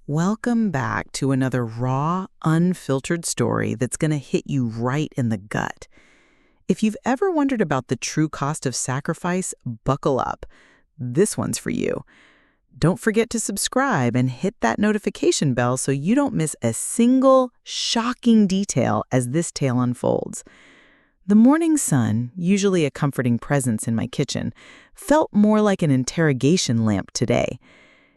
Welcome back to another raw, unfiltered story that's going to hit you right in the gut. If you've ever wondered about the true cost of sacrifice, buckle up. This one's for you. Don't forget to subscribe and hit that notification bell so you don't miss a single shocking detail as this tale unfolds. The morning sun, usually a comforting presence in my kitchen, felt more like an interrogation lamp today.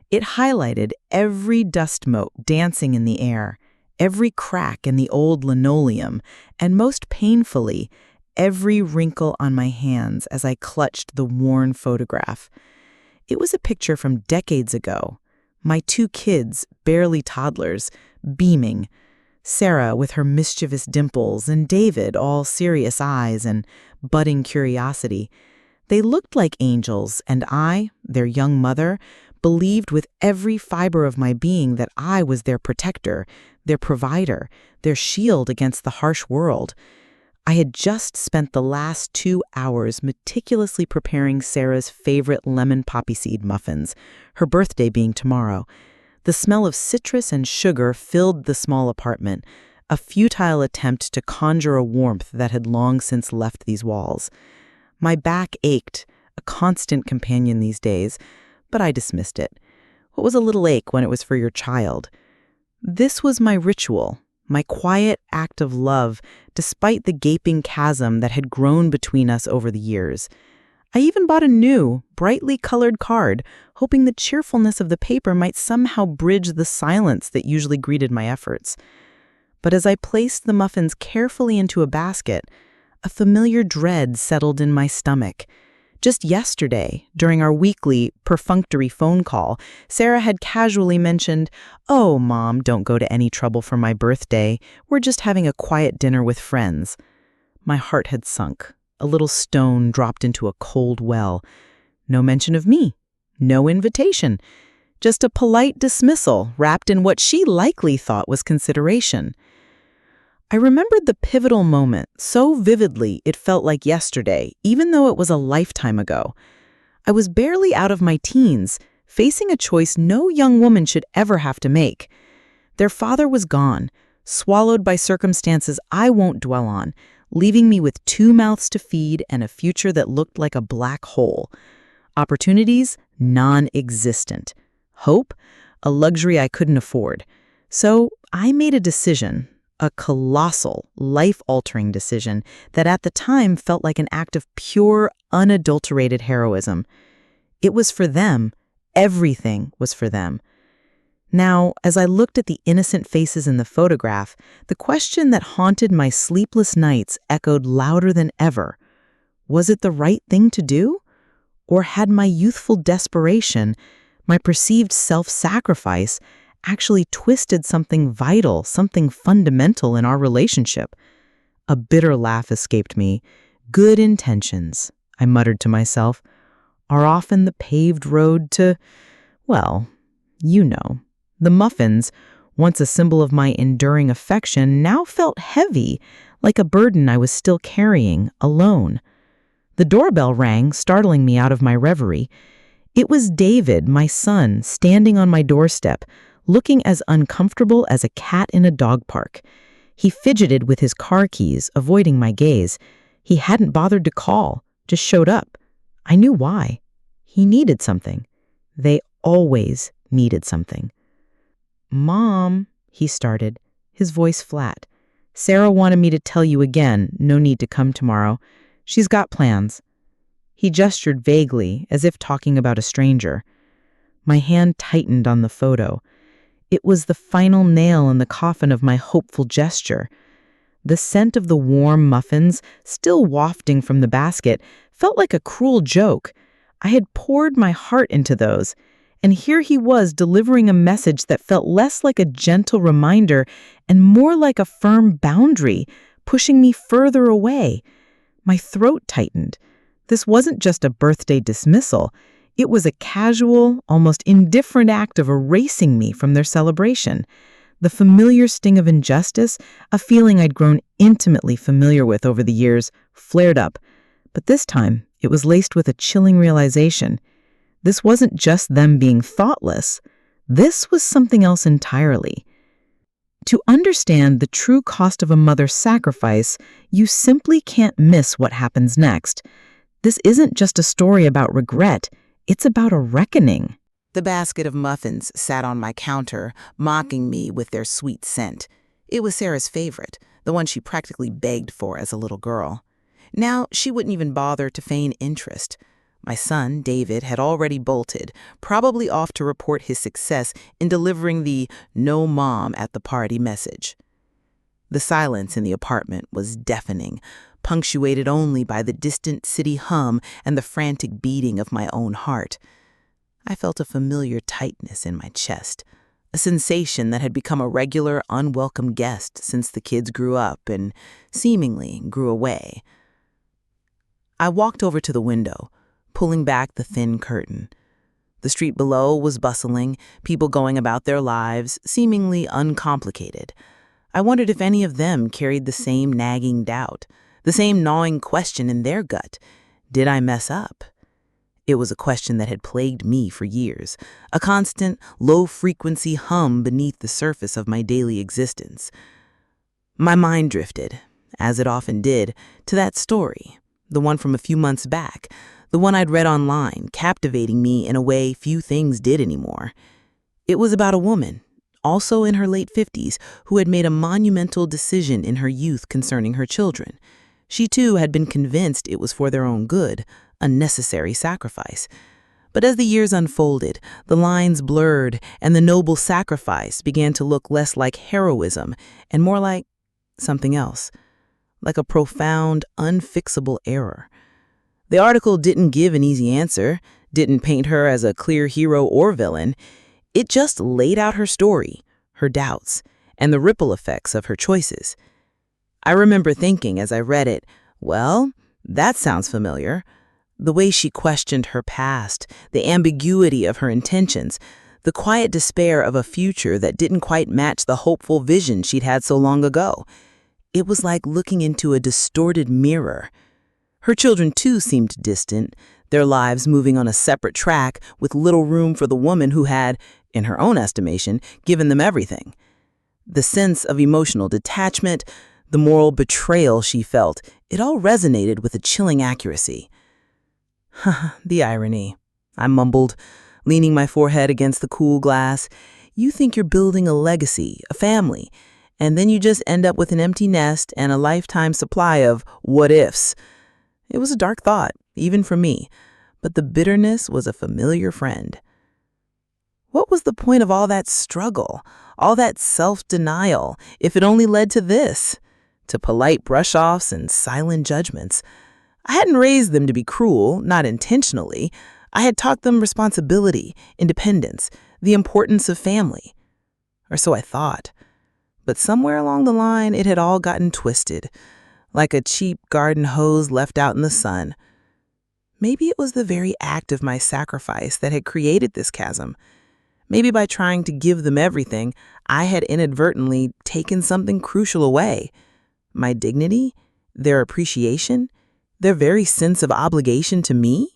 It highlighted every dust mote dancing in the air, every crack in the old linoleum, and most painfully, every wrinkle on my hands as I clutched the worn photograph. It was a picture from decades ago. My two kids, barely toddlers, beaming. Sarah with her mischievous dimples and David, all serious eyes and budding curiosity. They looked like angels, and I, their young mother, believed with every fiber of my being that I was their protector, their provider, their shield against the harsh world. I had just spent the last 2 hours meticulously preparing Sarah's favorite lemon poppy seed muffins, her birthday being tomorrow. The smell of citrus and sugar filled the small apartment, a futile attempt to conjure a warmth that had long since left these walls. My back ached, a constant companion these days, but I dismissed it. What was a little ache when it was for your child? This was my ritual, my quiet act of love, despite the gaping chasm that had grown between us over the years. I even bought a new, brightly colored card, hoping the cheerfulness of the paper might somehow bridge the silence that usually greeted my efforts. But as I placed the muffins carefully into a basket, a familiar dread settled in my stomach. Just yesterday, during our weekly, perfunctory phone call, Sarah had casually mentioned, "Oh, Mom, don't go to any trouble for my birthday. We're just having a quiet dinner with friends." My heart had sunk. A little stone dropped into a cold well. No mention of me. No invitation. Just a polite dismissal wrapped in what she likely thought was consideration. I remembered the pivotal moment so vividly it felt like yesterday, even though it was a lifetime ago. I was barely out of my teens, facing a choice no young woman should ever have to make. Their father was gone, swallowed by circumstances I won't dwell on, leaving me with 2 mouths to feed and a future that looked like a black hole. Opportunities, non-existent. Hope, a luxury I couldn't afford. So I made a decision. A colossal, life-altering decision that at the time felt like an act of pure, unadulterated heroism. It was for them. Everything was for them. Now, as I looked at the innocent faces in the photograph, the question that haunted my sleepless nights echoed louder than ever. Was it the right thing to do? Or had my youthful desperation, my perceived self-sacrifice, actually twisted something vital, something fundamental in our relationship? A bitter laugh escaped me. Good intentions, I muttered to myself, are often the paved road to, well, you know. The muffins, once a symbol of my enduring affection, now felt heavy, like a burden I was still carrying, alone. The doorbell rang, startling me out of my reverie. It was David, my son, standing on my doorstep, looking as uncomfortable as a cat in a dog park. He fidgeted with his car keys, avoiding my gaze. He hadn't bothered to call, just showed up. I knew why. He needed something. They always needed something. "Mom," he started, his voice flat. "Sarah wanted me to tell you again, no need to come tomorrow. She's got plans." He gestured vaguely, as if talking about a stranger. My hand tightened on the photo. It was the final nail in the coffin of my hopeful gesture. The scent of the warm muffins, still wafting from the basket, felt like a cruel joke. I had poured my heart into those, and here he was delivering a message that felt less like a gentle reminder and more like a firm boundary, pushing me further away. My throat tightened. This wasn't just a birthday dismissal. It was a casual, almost indifferent act of erasing me from their celebration. The familiar sting of injustice, a feeling I'd grown intimately familiar with over the years, flared up. But this time, it was laced with a chilling realization. This wasn't just them being thoughtless. This was something else entirely. To understand the true cost of a mother's sacrifice, you simply can't miss what happens next. This isn't just a story about regret, it's about a reckoning. The basket of muffins sat on my counter, mocking me with their sweet scent. It was Sarah's favorite, the one she practically begged for as a little girl. Now she wouldn't even bother to feign interest. My son, David, had already bolted, probably off to report his success in delivering the "no mom at the party" message. The silence in the apartment was deafening, punctuated only by the distant city hum and the frantic beating of my own heart. I felt a familiar tightness in my chest, a sensation that had become a regular, unwelcome guest since the kids grew up and seemingly grew away. I walked over to the window, pulling back the thin curtain. The street below was bustling, people going about their lives, seemingly uncomplicated. I wondered if any of them carried the same nagging doubt, the same gnawing question in their gut. Did I mess up? It was a question that had plagued me for years, a constant, low-frequency hum beneath the surface of my daily existence. My mind drifted, as it often did, to that story, the one from a few months back, the one I'd read online, captivating me in a way few things did anymore. It was about a woman, also in her late 50s, who had made a monumental decision in her youth concerning her children. She too had been convinced it was for their own good, a necessary sacrifice. But as the years unfolded, the lines blurred and the noble sacrifice began to look less like heroism and more like something else, like a profound, unfixable error. The article didn't give an easy answer, didn't paint her as a clear hero or villain. It just laid out her story, her doubts, and the ripple effects of her choices. I remember thinking as I read it, well, that sounds familiar. The way she questioned her past, the ambiguity of her intentions, the quiet despair of a future that didn't quite match the hopeful vision she'd had so long ago. It was like looking into a distorted mirror. Her children, too, seemed distant, their lives moving on a separate track with little room for the woman who had, in her own estimation, given them everything. The sense of emotional detachment, the moral betrayal she felt, it all resonated with a chilling accuracy. The irony, I mumbled, leaning my forehead against the cool glass. You think you're building a legacy, a family, and then you just end up with an empty nest and a lifetime supply of what-ifs. It was a dark thought, even for me, but the bitterness was a familiar friend. What was the point of all that struggle, all that self-denial, if it only led to this? To polite brush-offs and silent judgments. I hadn't raised them to be cruel, not intentionally. I had taught them responsibility, independence, the importance of family. Or so I thought. But somewhere along the line, it had all gotten twisted, like a cheap garden hose left out in the sun. Maybe it was the very act of my sacrifice that had created this chasm. Maybe by trying to give them everything, I had inadvertently taken something crucial away. My dignity, their appreciation, their very sense of obligation to me?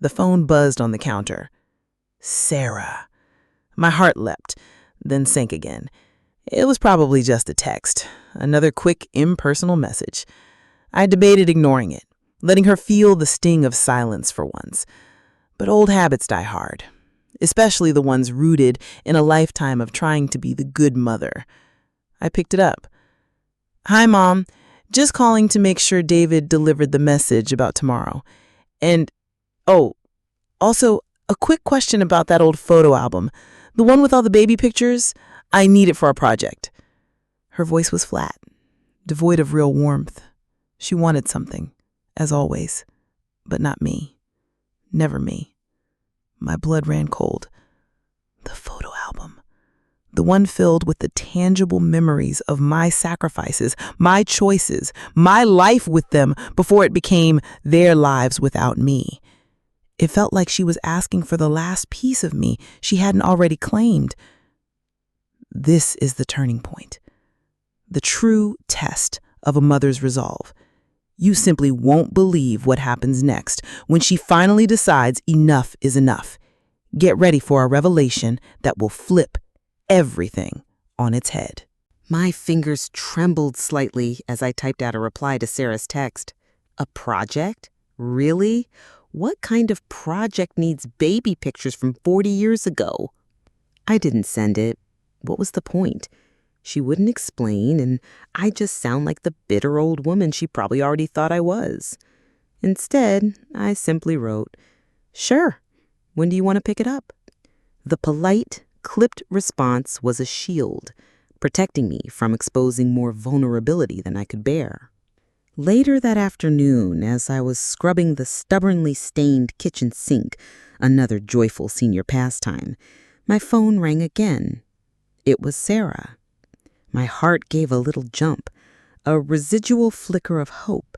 The phone buzzed on the counter. Sarah. My heart leapt, then sank again. It was probably just a text, another quick, impersonal message. I debated ignoring it, letting her feel the sting of silence for once. But old habits die hard, especially the ones rooted in a lifetime of trying to be the good mother. I picked it up. Hi, Mom. Just calling to make sure David delivered the message about tomorrow. And, also, a quick question about that old photo album. The one with all the baby pictures? I need it for our project. Her voice was flat, devoid of real warmth. She wanted something, as always, but not me. Never me. My blood ran cold. The photo album. The one filled with the tangible memories of my sacrifices, my choices, my life with them before it became their lives without me. It felt like she was asking for the last piece of me she hadn't already claimed. This is the turning point. The true test of a mother's resolve. You simply won't believe what happens next when she finally decides enough is enough. Get ready for a revelation that will flip everything on its head. My fingers trembled slightly as I typed out a reply to Sarah's text. A project? Really? What kind of project needs baby pictures from 40 years ago? I didn't send it. What was the point? She wouldn't explain, and I'd just sound like the bitter old woman she probably already thought I was. Instead, I simply wrote, "Sure. When do you want to pick it up?" The polite, clipped response was a shield, protecting me from exposing more vulnerability than I could bear. Later that afternoon, as I was scrubbing the stubbornly stained kitchen sink, another joyful senior pastime, my phone rang again. It was Sarah. My heart gave a little jump, a residual flicker of hope.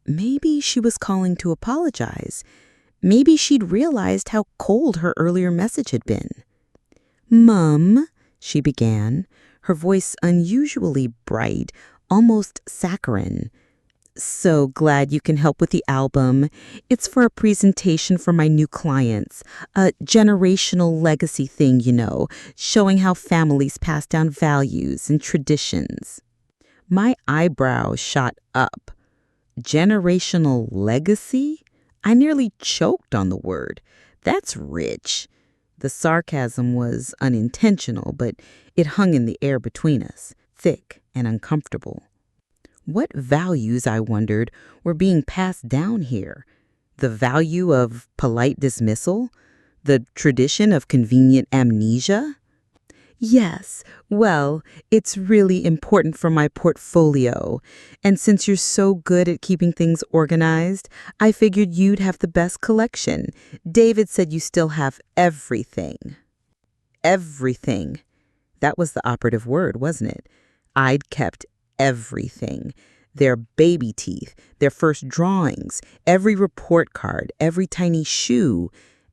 Maybe she was calling to apologize. Maybe she'd realized how cold her earlier message had been. "Mum," she began, her voice unusually bright, almost saccharine. "So glad you can help with the album. It's for a presentation for my new clients, a generational legacy thing, showing how families pass down values and traditions." My eyebrows shot up. Generational legacy? I nearly choked on the word. That's rich. The sarcasm was unintentional, but it hung in the air between us, thick and uncomfortable. What values, I wondered, were being passed down here? The value of polite dismissal? The tradition of convenient amnesia? "Yes, well, it's really important for my portfolio. And since you're so good at keeping things organized, I figured you'd have the best collection. David said you still have everything." Everything. That was the operative word, wasn't it? I'd kept everything. Their baby teeth, their first drawings, every report card, every tiny shoe,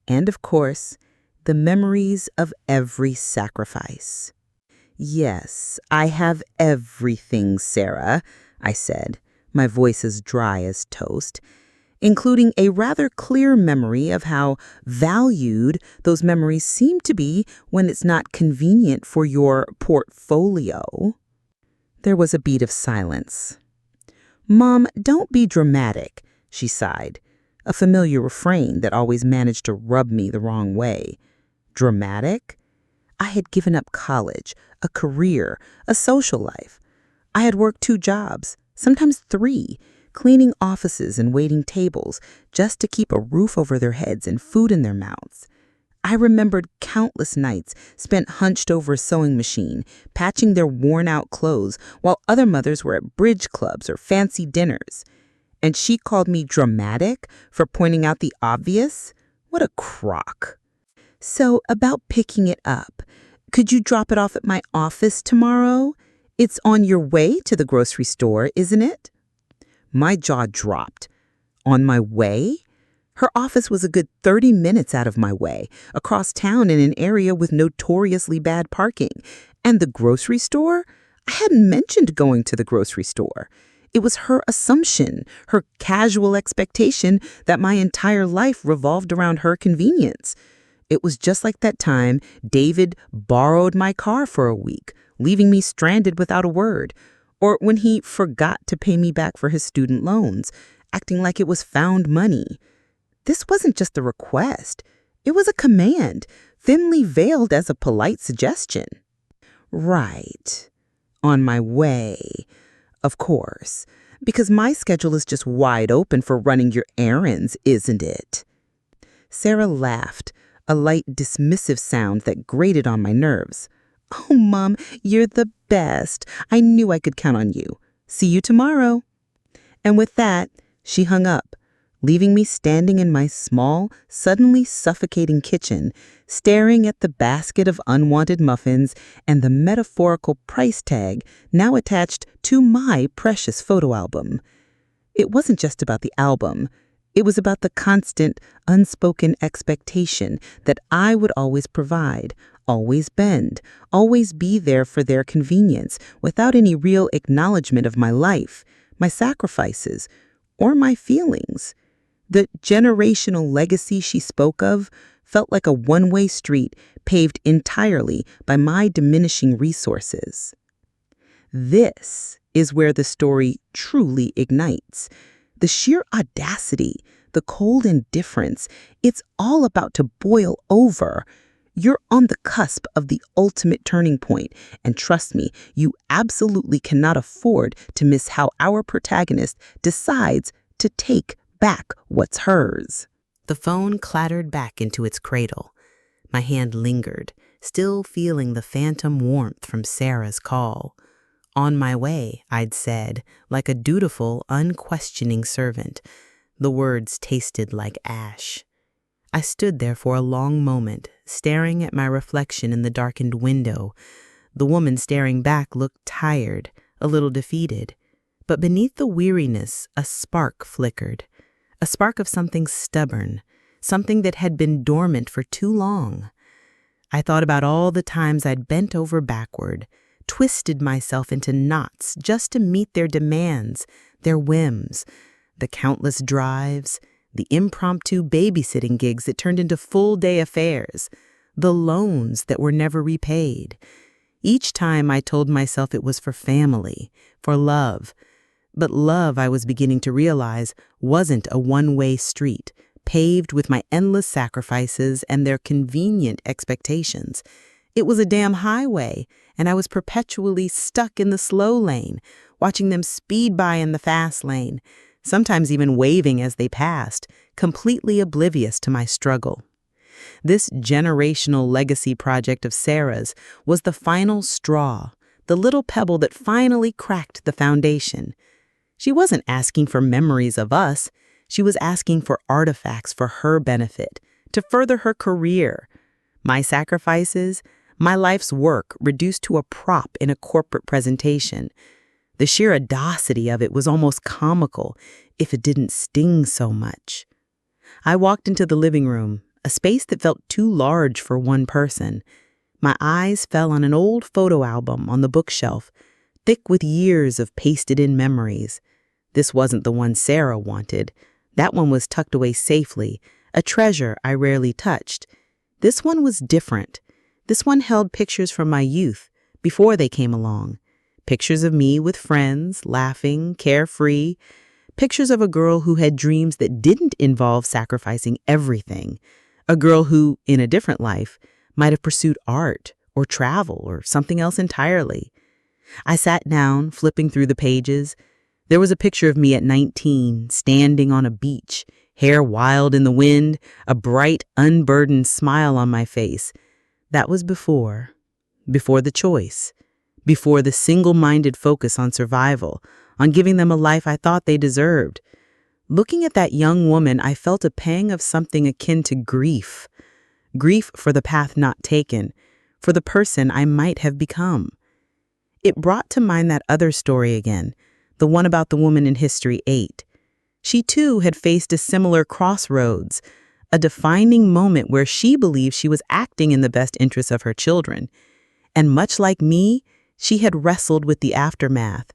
and of course, the memories of every sacrifice. "Yes, I have everything, Sarah," I said, my voice as dry as toast, including a rather clear memory of how valued those memories seem to be when it's not convenient for your portfolio. There was a beat of silence. "Mom, don't be dramatic," she sighed, a familiar refrain that always managed to rub me the wrong way. Dramatic? I had given up college, a career, a social life. I had worked 2 jobs, sometimes 3, cleaning offices and waiting tables just to keep a roof over their heads and food in their mouths. I remembered countless nights spent hunched over a sewing machine, patching their worn-out clothes while other mothers were at bridge clubs or fancy dinners. And she called me dramatic for pointing out the obvious? What a crock. "So, about picking it up, could you drop it off at my office tomorrow? It's on your way to the grocery store, isn't it?" My jaw dropped. On my way? Her office was a good 30 minutes out of my way, across town in an area with notoriously bad parking. And the grocery store? I hadn't mentioned going to the grocery store. It was her assumption, her casual expectation that my entire life revolved around her convenience. It was just like that time David borrowed my car for a week, leaving me stranded without a word, or when he forgot to pay me back for his student loans, acting like it was found money. This wasn't just a request. It was a command, thinly veiled as a polite suggestion. Right. On my way. Of course. Because my schedule is just wide open for running your errands, isn't it? Sarah laughed, a light dismissive sound that grated on my nerves. "Oh, Mom, you're the best. I knew I could count on you. See you tomorrow." And with that, she hung up, leaving me standing in my small, suddenly suffocating kitchen, staring at the basket of unwanted muffins and the metaphorical price tag now attached to my precious photo album. It wasn't just about the album. It was about the constant, unspoken expectation that I would always provide, always bend, always be there for their convenience, without any real acknowledgement of my life, my sacrifices, or my feelings. The generational legacy she spoke of, felt like a one-way street paved entirely by my diminishing resources. This is where the story truly ignites. The sheer audacity, the cold indifference, it's all about to boil over. You're on the cusp of the ultimate turning point, and trust me, you absolutely cannot afford to miss how our protagonist decides to take back what's hers. The phone clattered back into its cradle. My hand lingered, still feeling the phantom warmth from Sarah's call. On my way, I'd said, like a dutiful, unquestioning servant. The words tasted like ash. I stood there for a long moment, staring at my reflection in the darkened window. The woman staring back looked tired, a little defeated. But beneath the weariness, a spark flickered. A spark of something stubborn, something that had been dormant for too long. I thought about all the times I'd bent over backward, twisted myself into knots just to meet their demands, their whims, the countless drives, the impromptu babysitting gigs that turned into full-day affairs, the loans that were never repaid. Each time I told myself it was for family, for love. But love, I was beginning to realize, wasn't a one-way street, paved with my endless sacrifices and their convenient expectations. It was a damn highway, and I was perpetually stuck in the slow lane, watching them speed by in the fast lane, sometimes even waving as they passed, completely oblivious to my struggle. This generational legacy project of Sarah's was the final straw, the little pebble that finally cracked the foundation. She wasn't asking for memories of us. She was asking for artifacts for her benefit, to further her career. My sacrifices, my life's work reduced to a prop in a corporate presentation. The sheer audacity of it was almost comical, if it didn't sting so much. I walked into the living room, a space that felt too large for one person. My eyes fell on an old photo album on the bookshelf, thick with years of pasted-in memories. This wasn't the one Sarah wanted. That one was tucked away safely, a treasure I rarely touched. This one was different. This one held pictures from my youth, before they came along. Pictures of me with friends, laughing, carefree. Pictures of a girl who had dreams that didn't involve sacrificing everything. A girl who, in a different life, might have pursued art or travel or something else entirely. I sat down, flipping through the pages. There was a picture of me at 19, standing on a beach, hair wild in the wind, a bright, unburdened smile on my face. That was before the choice. Before the single-minded focus on survival, on giving them a life I thought they deserved. Looking at that young woman, I felt a pang of something akin to grief. Grief for the path not taken, for the person I might have become. It brought to mind that other story again, the one about the woman in History 8. She too had faced a similar crossroads, a defining moment where she believed she was acting in the best interests of her children. And much like me, she had wrestled with the aftermath,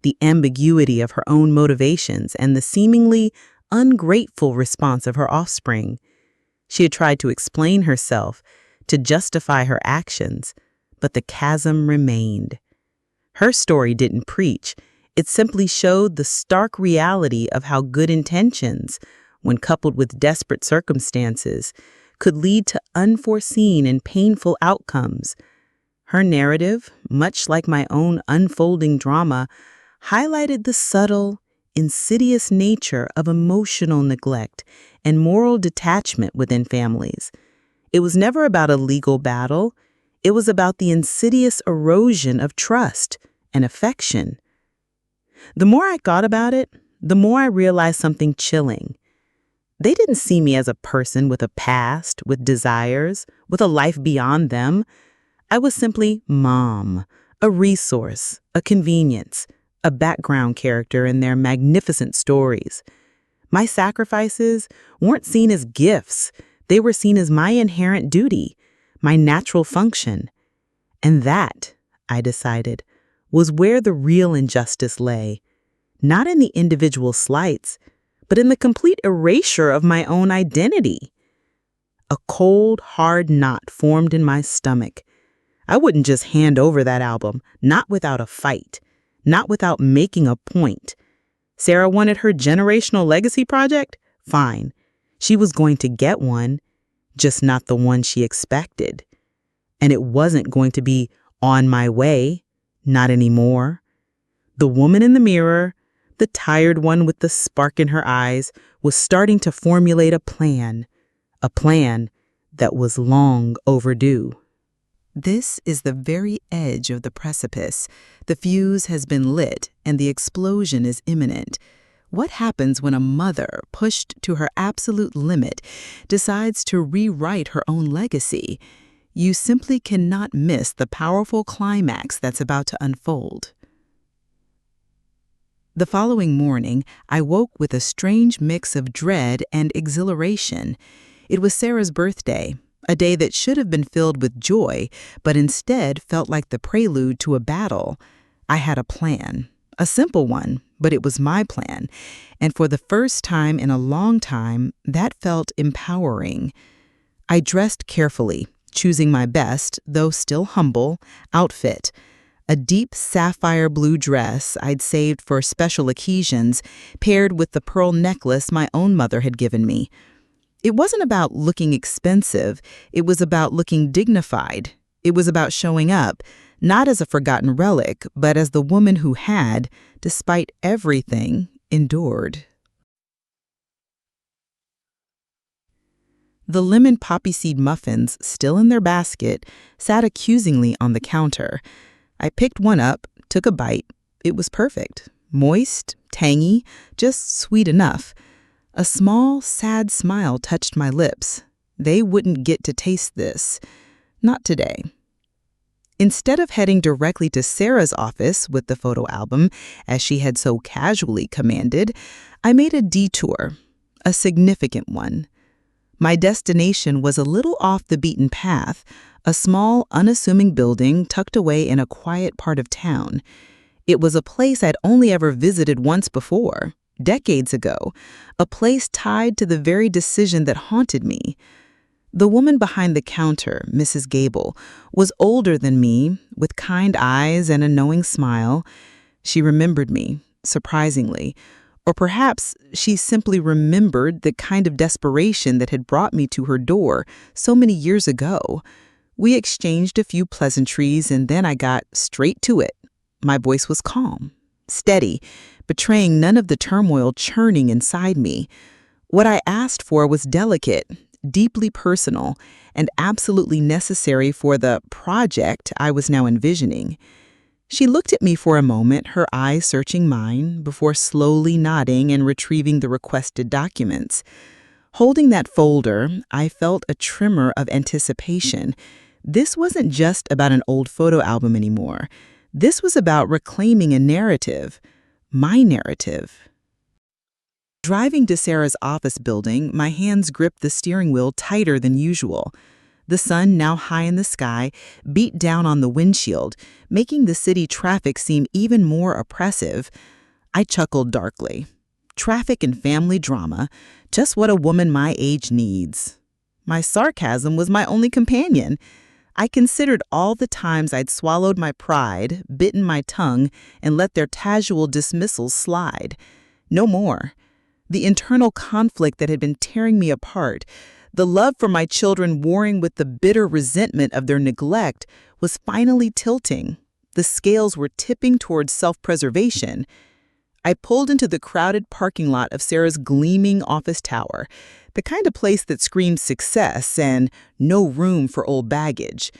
the ambiguity of her own motivations, and the seemingly ungrateful response of her offspring. She had tried to explain herself, to justify her actions, but the chasm remained. Her story didn't preach. It simply showed the stark reality of how good intentions, when coupled with desperate circumstances, could lead to unforeseen and painful outcomes. Her narrative, much like my own unfolding drama, highlighted the subtle, insidious nature of emotional neglect and moral detachment within families. It was never about a legal battle. It was about the insidious erosion of trust and affection. The more I thought about it, the more I realized something chilling. They didn't see me as a person with a past, with desires, with a life beyond them. I was simply Mom, a resource, a convenience, a background character in their magnificent stories. My sacrifices weren't seen as gifts. They were seen as my inherent duty, my natural function. And that, I decided, was where the real injustice lay, not in the individual slights, but in the complete erasure of my own identity. A cold, hard knot formed in my stomach. I wouldn't just hand over that album, not without a fight, not without making a point. Sarah wanted her generational legacy project? Fine. She was going to get one, just not the one she expected. And it wasn't going to be on my way, not anymore. The woman in the mirror, the tired one with the spark in her eyes, was starting to formulate a plan that was long overdue. This is the very edge of the precipice. The fuse has been lit and the explosion is imminent. What happens when a mother, pushed to her absolute limit, decides to rewrite her own legacy? You simply cannot miss the powerful climax that's about to unfold. The following morning, I woke with a strange mix of dread and exhilaration. It was Sarah's birthday, a day that should have been filled with joy, but instead felt like the prelude to a battle. I had a plan, a simple one, but it was my plan, and for the first time in a long time, that felt empowering. I dressed carefully, choosing my best, though still humble, outfit. A deep sapphire blue dress I'd saved for special occasions, paired with the pearl necklace my own mother had given me. It wasn't about looking expensive, it was about looking dignified. It was about showing up, not as a forgotten relic, but as the woman who had, despite everything, endured. The lemon poppy seed muffins, still in their basket, sat accusingly on the counter. I picked one up, took a bite. It was perfect. Moist, tangy, just sweet enough. A small, sad smile touched my lips. They wouldn't get to taste this. Not today. Instead of heading directly to Sarah's office with the photo album, as she had so casually commanded, I made a detour, a significant one. My destination was a little off the beaten path, a small, unassuming building tucked away in a quiet part of town. It was a place I'd only ever visited once before, decades ago, a place tied to the very decision that haunted me. The woman behind the counter, Mrs. Gable, was older than me, with kind eyes and a knowing smile. She remembered me, surprisingly. Or perhaps she simply remembered the kind of desperation that had brought me to her door so many years ago. We exchanged a few pleasantries, and then I got straight to it. My voice was calm, steady, betraying none of the turmoil churning inside me. What I asked for was delicate, deeply personal, and absolutely necessary for the project I was now envisioning. She looked at me for a moment, her eyes searching mine, before slowly nodding and retrieving the requested documents. Holding that folder, I felt a tremor of anticipation. This wasn't just about an old photo album anymore. This was about reclaiming a narrative, my narrative. Driving to Sarah's office building, my hands gripped the steering wheel tighter than usual. The sun, now high in the sky, beat down on the windshield, making the city traffic seem even more oppressive. I chuckled darkly. Traffic and family drama, just what a woman my age needs. My sarcasm was my only companion. I considered all the times I'd swallowed my pride, bitten my tongue, and let their casual dismissals slide. No more. The internal conflict that had been tearing me apart, the love for my children warring with the bitter resentment of their neglect, was finally tilting. The scales were tipping towards self-preservation. I pulled into the crowded parking lot of Sarah's gleaming office tower, the kind of place that screams success and no room for old baggage.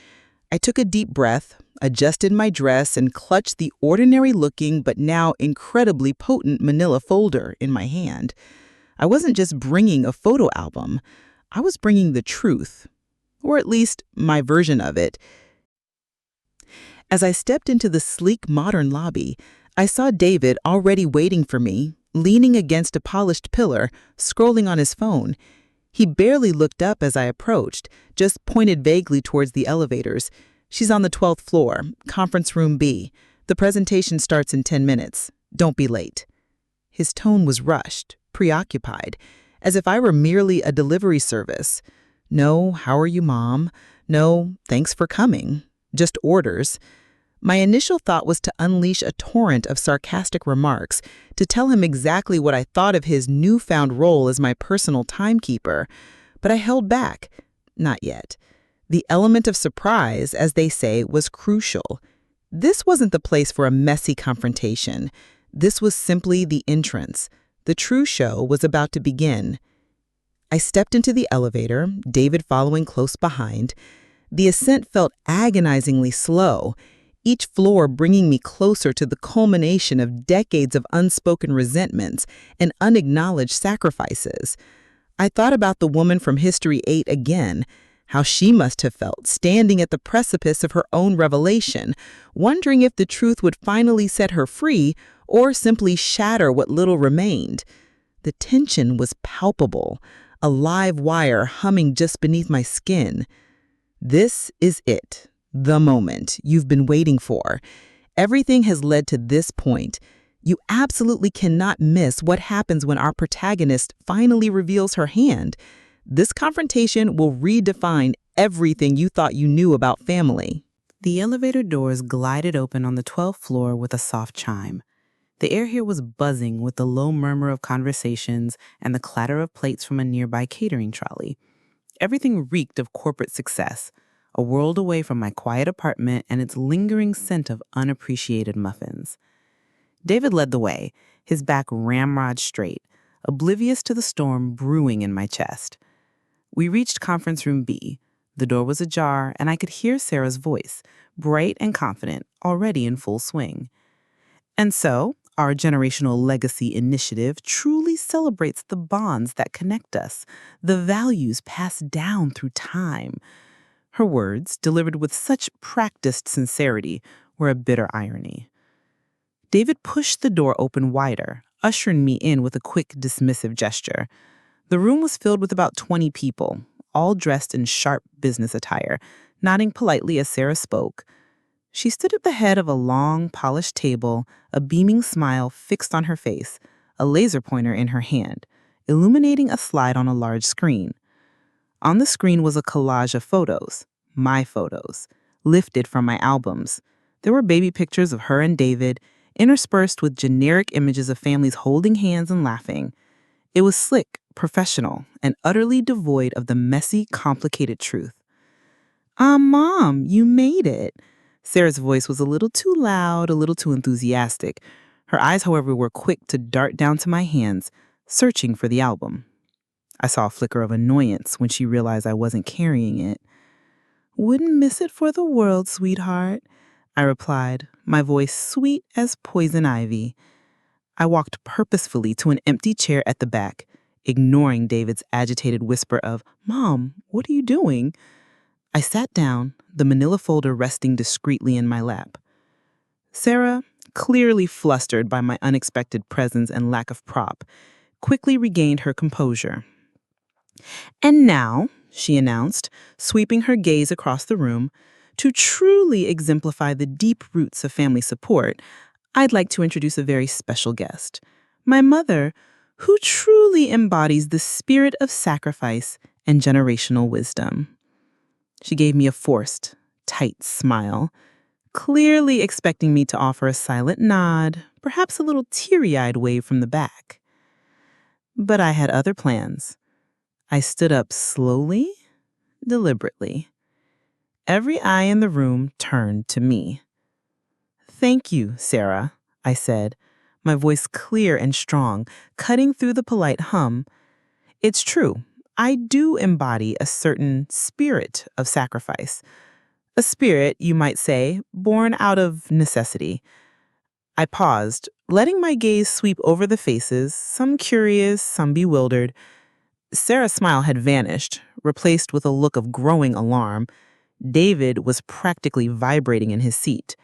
I took a deep breath, adjusted my dress, and clutched the ordinary-looking but now incredibly potent manila folder in my hand. I wasn't just bringing a photo album. I was bringing the truth, or at least my version of it. As I stepped into the sleek modern lobby, I saw David already waiting for me, leaning against a polished pillar, scrolling on his phone. He barely looked up as I approached, just pointed vaguely towards the elevators. "She's on the 12th floor, conference room B. The presentation starts in 10 minutes. Don't be late." His tone was rushed, preoccupied, as if I were merely a delivery service. No, how are you, Mom? No, thanks for coming. Just orders. My initial thought was to unleash a torrent of sarcastic remarks, to tell him exactly what I thought of his newfound role as my personal timekeeper. But I held back. Not yet. The element of surprise, as they say, was crucial. This wasn't the place for a messy confrontation. This was simply the entrance. The true show was about to begin. I stepped into the elevator, David following close behind. The ascent felt agonizingly slow, each floor bringing me closer to the culmination of decades of unspoken resentments and unacknowledged sacrifices. I thought about the woman from History 8 again, how she must have felt standing at the precipice of her own revelation, wondering if the truth would finally set her free or simply shatter what little remained. The tension was palpable, a live wire humming just beneath my skin. This is it, the moment you've been waiting for. Everything has led to this point. You absolutely cannot miss what happens when our protagonist finally reveals her hand. This confrontation will redefine everything you thought you knew about family. The elevator doors glided open on the 12th floor with a soft chime. The air here was buzzing with the low murmur of conversations and the clatter of plates from a nearby catering trolley. Everything reeked of corporate success, a world away from my quiet apartment and its lingering scent of unappreciated muffins. David led the way, his back ramrod straight, oblivious to the storm brewing in my chest. We reached conference room B. The door was ajar, and I could hear Sarah's voice, bright and confident, already in full swing. And so, our generational legacy initiative truly celebrates the bonds that connect us, the values passed down through time. Her words, delivered with such practiced sincerity, were a bitter irony. David pushed the door open wider, ushering me in with a quick, dismissive gesture. The room was filled with about 20 people, all dressed in sharp business attire, nodding politely as Sarah spoke. She stood at the head of a long, polished table, a beaming smile fixed on her face, a laser pointer in her hand, illuminating a slide on a large screen. On the screen was a collage of photos, my photos, lifted from my albums. There were baby pictures of her and David, interspersed with generic images of families holding hands and laughing. It was slick, professional, and utterly devoid of the messy, complicated truth. Mom, you made it. Sarah's voice was a little too loud, a little too enthusiastic. Her eyes, however, were quick to dart down to my hands, searching for the album. I saw a flicker of annoyance when she realized I wasn't carrying it. Wouldn't miss it for the world, sweetheart, I replied, my voice sweet as poison ivy. I walked purposefully to an empty chair at the back, ignoring David's agitated whisper of, Mom, what are you doing? I sat down, the manila folder resting discreetly in my lap. Sarah, clearly flustered by my unexpected presence and lack of prop, quickly regained her composure. And now, she announced, sweeping her gaze across the room, to truly exemplify the deep roots of family support, I'd like to introduce a very special guest, my mother, who truly embodies the spirit of sacrifice and generational wisdom. She gave me a forced, tight smile, clearly expecting me to offer a silent nod, perhaps a little teary-eyed wave from the back. But I had other plans. I stood up slowly, deliberately. Every eye in the room turned to me. Thank you, Sarah, I said, my voice clear and strong, cutting through the polite hum. It's true. I do embody a certain spirit of sacrifice. A spirit, you might say, born out of necessity. I paused, letting my gaze sweep over the faces, some curious, some bewildered. Sarah's smile had vanished, replaced with a look of growing alarm. David was practically vibrating in his seat.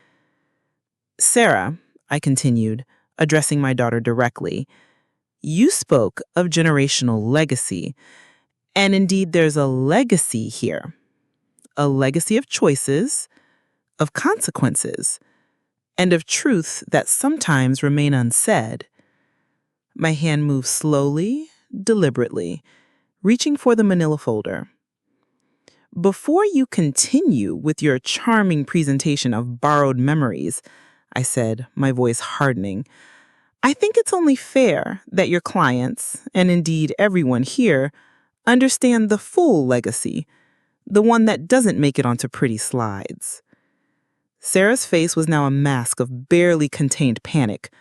Sarah, I continued, addressing my daughter directly, you spoke of generational legacy. And indeed, there's a legacy here. A legacy of choices, of consequences, and of truths that sometimes remain unsaid. My hand moved slowly, deliberately, reaching for the manila folder. Before you continue with your charming presentation of borrowed memories, I said, my voice hardening, I think it's only fair that your clients, and indeed everyone here, understand the full legacy, the one that doesn't make it onto pretty slides. Sarah's face was now a mask of barely contained panic.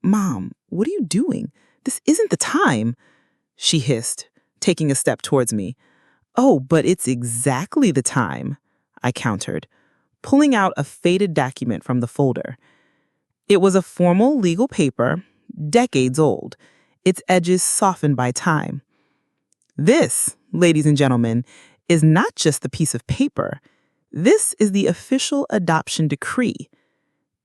"Mom, what are you doing? This isn't the time," she hissed, taking a step towards me. "Oh, but it's exactly the time," I countered, pulling out a faded document from the folder. It was a formal legal paper, decades old, its edges softened by time. This, ladies and gentlemen, is not just the piece of paper. This is the official adoption decree.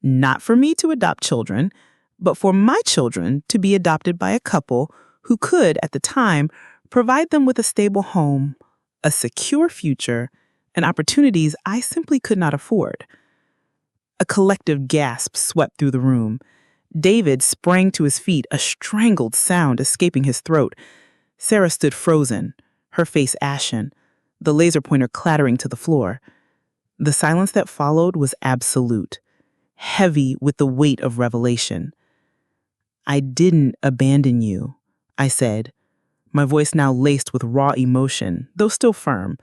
Not for me to adopt children, but for my children to be adopted by a couple who could, at the time, provide them with a stable home, a secure future, and opportunities I simply could not afford. A collective gasp swept through the room. David sprang to his feet, a strangled sound escaping his throat. Sarah stood frozen, her face ashen, the laser pointer clattering to the floor. The silence that followed was absolute, heavy with the weight of revelation. "I didn't abandon you," I said, my voice now laced with raw emotion, though still firm.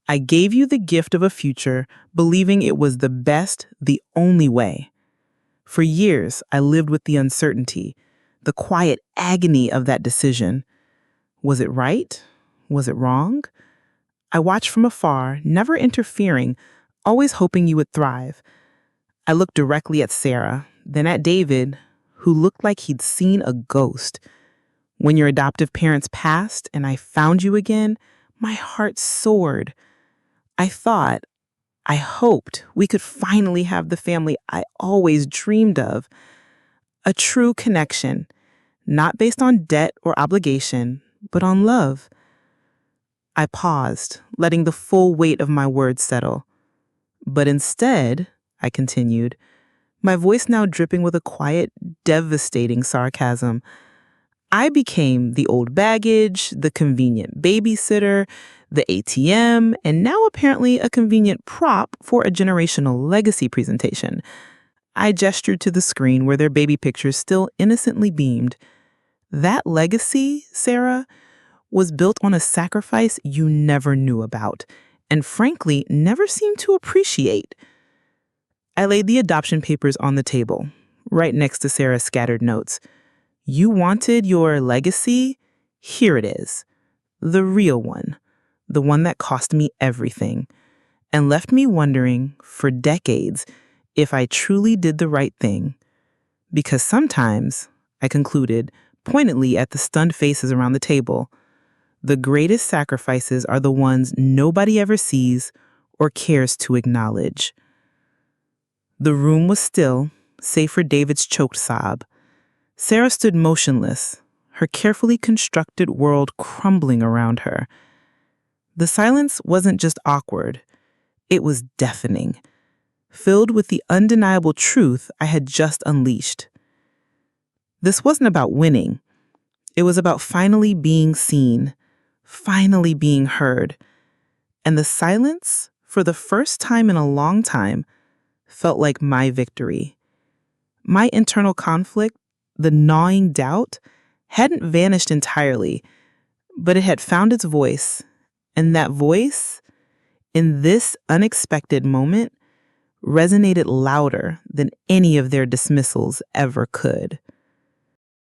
"I gave you the gift of a future, believing it was the best, the only way. For years, I lived with the uncertainty, the quiet agony of that decision. Was it right? Was it wrong? I watched from afar, never interfering, always hoping you would thrive." I looked directly at Sarah, then at David, who looked like he'd seen a ghost. When your adoptive parents passed and I found you again, my heart soared. I hoped we could finally have the family I always dreamed of. A true connection, not based on debt or obligation, but on love. I paused, letting the full weight of my words settle. But instead, I continued, my voice now dripping with a quiet, devastating sarcasm, I became the old baggage, the convenient babysitter, the ATM, and now apparently a convenient prop for a generational legacy presentation. I gestured to the screen where their baby pictures still innocently beamed. That legacy, Sarah, was built on a sacrifice you never knew about, and frankly, never seemed to appreciate. I laid the adoption papers on the table, right next to Sarah's scattered notes. You wanted your legacy? Here it is. The real one. The one that cost me everything, and left me wondering, for decades, if I truly did the right thing. Because sometimes, I concluded, pointedly at the stunned faces around the table, the greatest sacrifices are the ones nobody ever sees or cares to acknowledge. The room was still, save for David's choked sob. Sarah stood motionless, her carefully constructed world crumbling around her. The silence wasn't just awkward, it was deafening, filled with the undeniable truth I had just unleashed. This wasn't about winning. It was about finally being seen, finally being heard. And the silence, for the first time in a long time, felt like my victory. My internal conflict, the gnawing doubt, hadn't vanished entirely, but it had found its voice, and that voice, in this unexpected moment, resonated louder than any of their dismissals ever could.